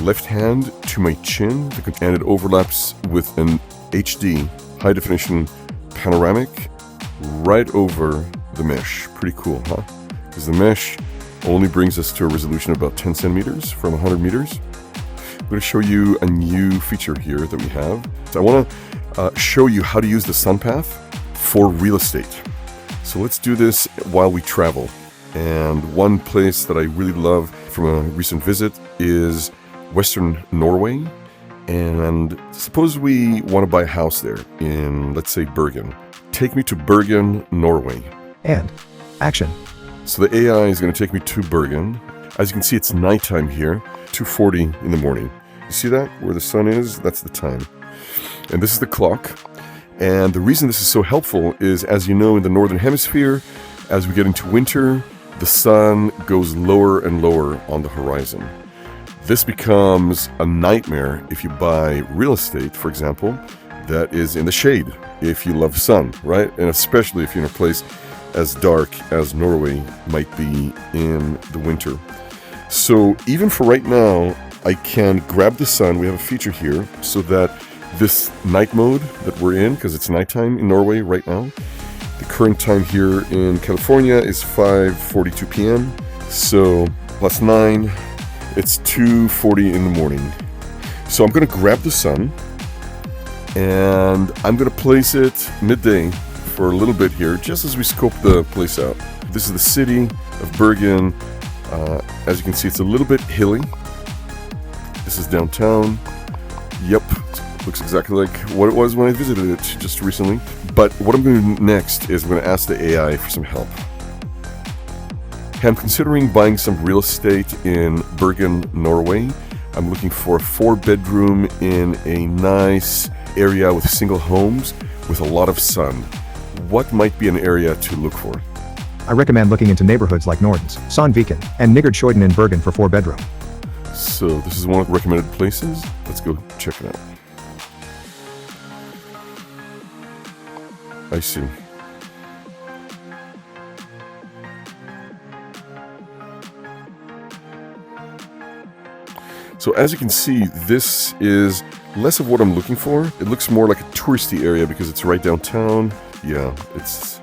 left hand to my chin, and it overlaps with an HD, high definition panoramic, right over the mesh. Pretty cool, huh? Because the mesh only brings us to a resolution of about 10 centimeters from 100 meters. I'm going to show you a new feature here that we have. So I want to show you how to use the sun path for real estate. So let's do this while we travel. And one place that I really love from a recent visit is Western Norway. And suppose we want to buy a house there in, let's say, Bergen. Take me to Bergen, Norway. And action. So the AI is going to take me to Bergen. As you can see, it's nighttime here, 2:40 in the morning. You see that? Where the sun is, that's the time. And this is the clock. And the reason this is so helpful is, as you know, in the Northern Hemisphere, as we get into winter, the sun goes lower and lower on the horizon. This becomes a nightmare if you buy real estate, for example, that is in the shade, if you love sun, right? And especially if you're in a place as dark as Norway might be in the winter. So even for right now, I can grab the sun. We have a feature here so that this night mode that we're in, because it's nighttime in Norway right now, the current time here in California is 5:42 p.m. So plus 9, it's 2:40 in the morning. So I'm going to grab the sun and I'm going to place it midday for a little bit here, just as we scope the place out. This is the city of Bergen. As you can see, it's a little bit hilly. This is downtown. Yep, looks exactly like what it was when I visited it just recently. But what I'm going to do next is I'm going to ask the AI for some help. I'm considering buying some real estate in Bergen, Norway. I'm looking for a 4-bedroom in a nice area with single homes with a lot of sun. What might be an area to look for? I recommend looking into neighborhoods like Nordens, Sandviken, and Nygårdshoiden in Bergen for 4-bedroom. So this is one of the recommended places. Let's go check it out. I see. So as you can see, this is less of what I'm looking for. It looks more like a touristy area because it's right downtown. Yeah, it's...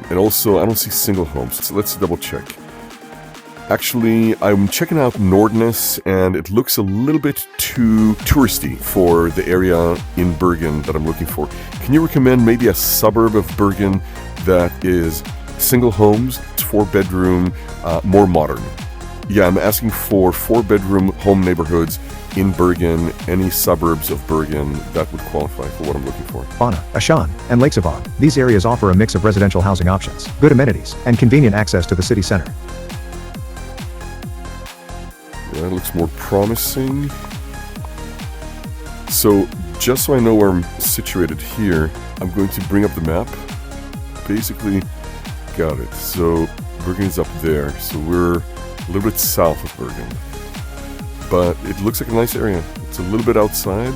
and also, I don't see single homes. So let's double check. Actually, I'm checking out Nordnes, and it looks a little bit too touristy for the area in Bergen that I'm looking for. Can you recommend maybe a suburb of Bergen that is single homes, 4-bedroom, more modern? Yeah, I'm asking for 4-bedroom home neighborhoods in Bergen, any suburbs of Bergen that would qualify for what I'm looking for. Fana, Ashan, and Lakesavon. These areas offer a mix of residential housing options, good amenities, and convenient access to the city center. Yeah, that looks more promising. So, just so I know where I'm situated here, I'm going to bring up the map. Basically, got it. So, Bergen is up there. So, we're a little bit south of Bergen. But it looks like a nice area. It's a little bit outside.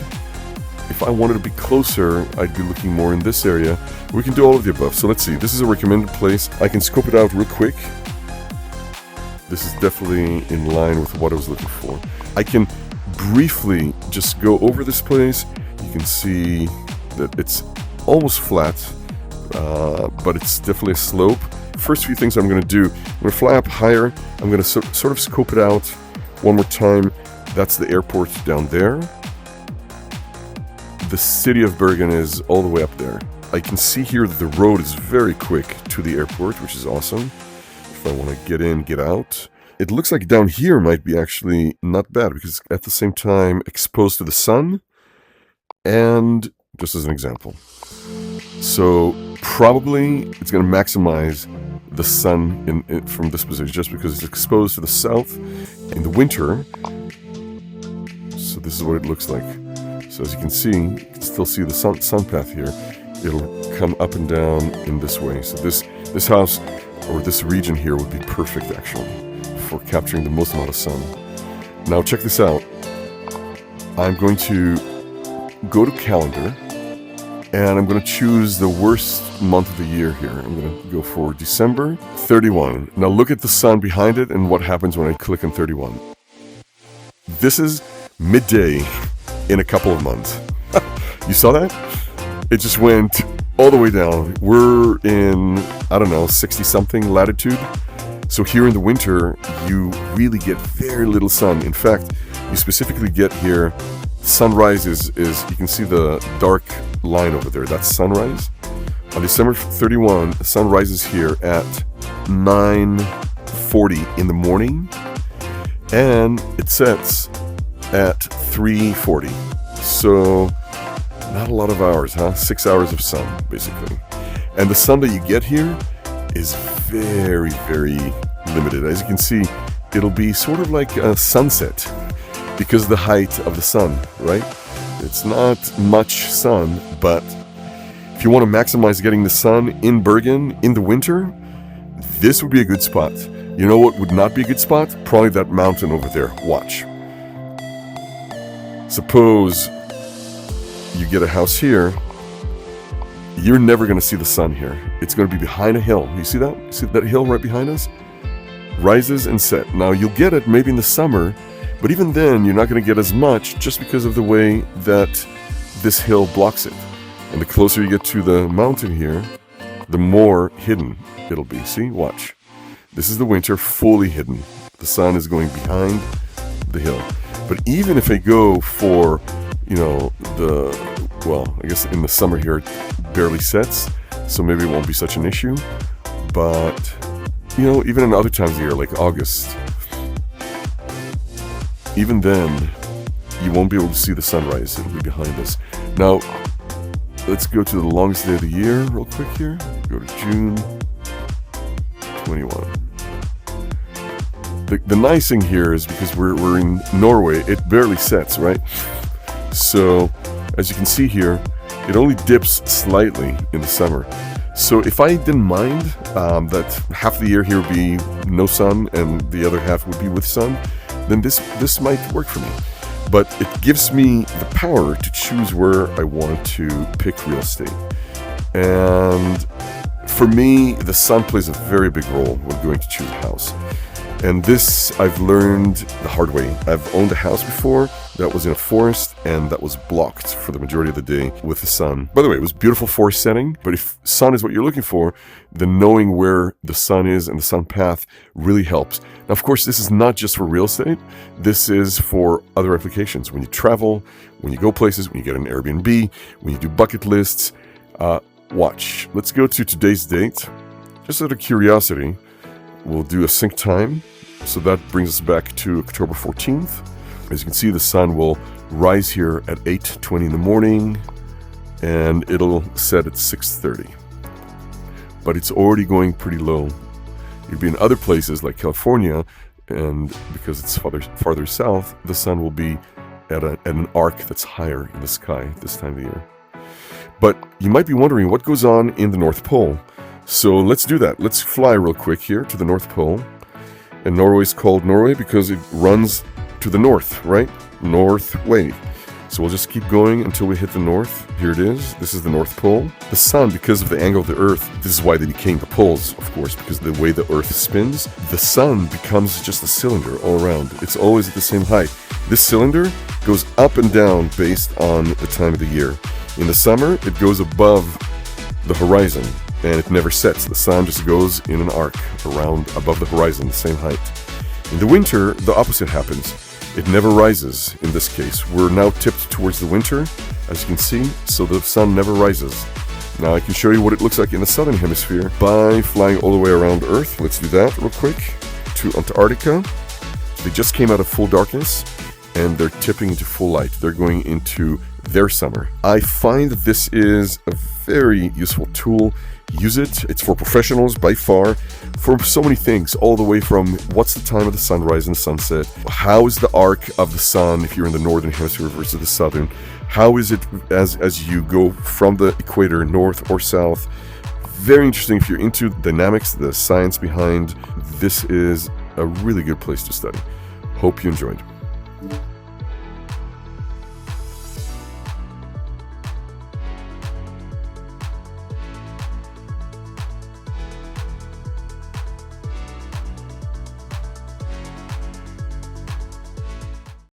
If I wanted to be closer, I'd be looking more in this area. We can do all of the above. So let's see. This is a recommended place. I can scope it out real quick. This is definitely in line with what I was looking for. I can briefly just go over this place. You can see that it's almost flat, but it's definitely a slope. First few things I'm going to do, I'm going to fly up higher. I'm going to sort of scope it out one more time. That's the airport down there. The city of Bergen is all the way up there. I can see here that the road is very quick to the airport, which is awesome. If I want to get in, get out. It looks like down here might be actually not bad because at the same time exposed to the sun. And just as an example. So probably it's going to maximize the sun from this position just because it's exposed to the south in the winter. So this is what it looks like. So as you can see, you can still see the sun path here. It'll come up and down in this way. So this house or this region here would be perfect actually for capturing the most amount of sun. Now check this out. I'm going to go to calendar and I'm going to choose the worst month of the year here. I'm going to go for December 31. Now look at the sun behind it and what happens when I click on 31. This is midday in a couple of months. You saw that? It just went all the way down. We're in, 60-something latitude. So here in the winter, you really get very little sun. In fact, you specifically get here, sunrise is you can see the dark line over there. That's sunrise. On December 31, the sun rises here at 9:40 in the morning, and it sets at 3:40. So not a lot of hours, huh? 6 hours of sun, basically. And the sun that you get here is very, very limited. As you can see, it'll be sort of like a sunset because of the height of the sun, right? It's not much sun, but if you want to maximize getting the sun in Bergen in the winter, this would be a good spot. You know what would not be a good spot? Probably that mountain over there. Watch. Suppose you get a house here. You're never going to see the sun here. It's going to be behind a hill. You see that? See that hill right behind us? Rises and set. Now, you'll get it maybe in the summer, but even then, you're not going to get as much just because of the way that this hill blocks it. And the closer you get to the mountain here, the more hidden it'll be. See? Watch. This is the winter, fully hidden. The sun is going behind the hill. But even if I go for, I guess in the summer here, it barely sets, so maybe it won't be such an issue. But, even in other times of the year, like August, even then, you won't be able to see the sunrise. It'll be behind us. Now, let's go to the longest day of the year real quick here. Go to June 21. The nice thing here is because we're in Norway, it barely sets, right? So, as you can see here, it only dips slightly in the summer. So if I didn't mind that half the year here would be no sun and the other half would be with sun, then this might work for me. But it gives me the power to choose where I want to pick real estate. And for me, the sun plays a very big role when going to choose a house. And this I've learned the hard way. I've owned a house before that was in a forest and that was blocked for the majority of the day with the sun. By the way, it was beautiful forest setting, but if sun is what you're looking for, then knowing where the sun is and the sun path really helps. Now, of course, this is not just for real estate. This is for other applications. When you travel, when you go places, when you get an Airbnb, when you do bucket lists, watch. Let's go to today's date. Just out of curiosity, we'll do a sync time. So that brings us back to October 14th. As you can see, the sun will rise here at 8:20 in the morning and it'll set at 6:30. But it's already going pretty low. You'd be in other places like California, and because it's farther south, the sun will be at an arc that's higher in the sky this time of the year. But you might be wondering what goes on in the North Pole. So let's do that. Let's fly real quick here to the North Pole. And Norway is called Norway because it runs to the north, right? North way. So we'll just keep going until we hit the north. Here it is. This is the North Pole. The sun, because of the angle of the Earth, this is why they became the poles, of course, because of the way the Earth spins. The sun becomes just a cylinder all around. It's always at the same height. This cylinder goes up and down based on the time of the year. In the summer, it goes above the horizon, and it never sets. The sun just goes in an arc around above the horizon, the same height. In the winter, the opposite happens. It never rises in this case. We're now tipped towards the winter, as you can see, so the sun never rises. Now I can show you what it looks like in the southern hemisphere by flying all the way around Earth. Let's do that real quick. To Antarctica. They just came out of full darkness, and they're tipping into full light. They're going into their summer. I find that this is a very useful tool. Use it. It's for professionals by far, for so many things, all the way from what's the time of the sunrise and the sunset, how is the arc of the sun if you're in the northern hemisphere versus the southern, how is it as you go from the equator north or south. Very interesting if you're into dynamics, the science behind. This is a really good place to study. Hope you enjoyed.